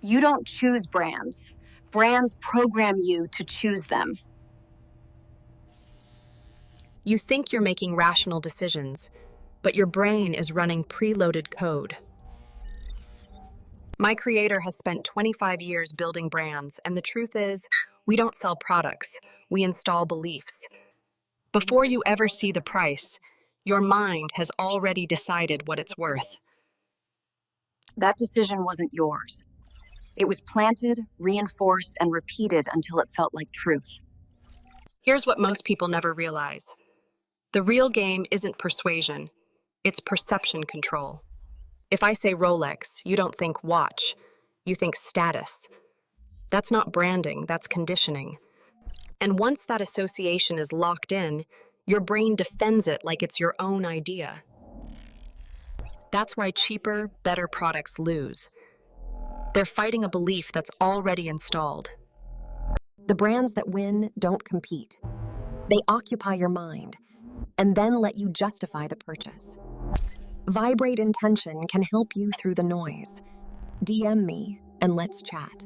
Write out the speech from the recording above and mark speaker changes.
Speaker 1: You don't choose brands. Brands program you to choose them.
Speaker 2: You think you're making rational decisions, but your brain is running preloaded code. My creator has spent 25 years building brands, and the truth is, we don't sell products, we install beliefs. Before you ever see the price, your mind has already decided what it's worth.
Speaker 1: That decision wasn't yours. It was planted, reinforced, and repeated until it felt like truth.
Speaker 2: Here's what most people never realize. The real game isn't persuasion, it's perception control. If I say Rolex, you don't think watch, you think status. That's not branding, that's conditioning. And once that association is locked in, your brain defends it like it's your own idea. That's why cheaper, better products lose. They're fighting a belief that's already installed.
Speaker 3: The brands that win don't compete. They occupy your mind and then let you justify the purchase. Vibrate Intention can help you through the noise. DM me and let's chat.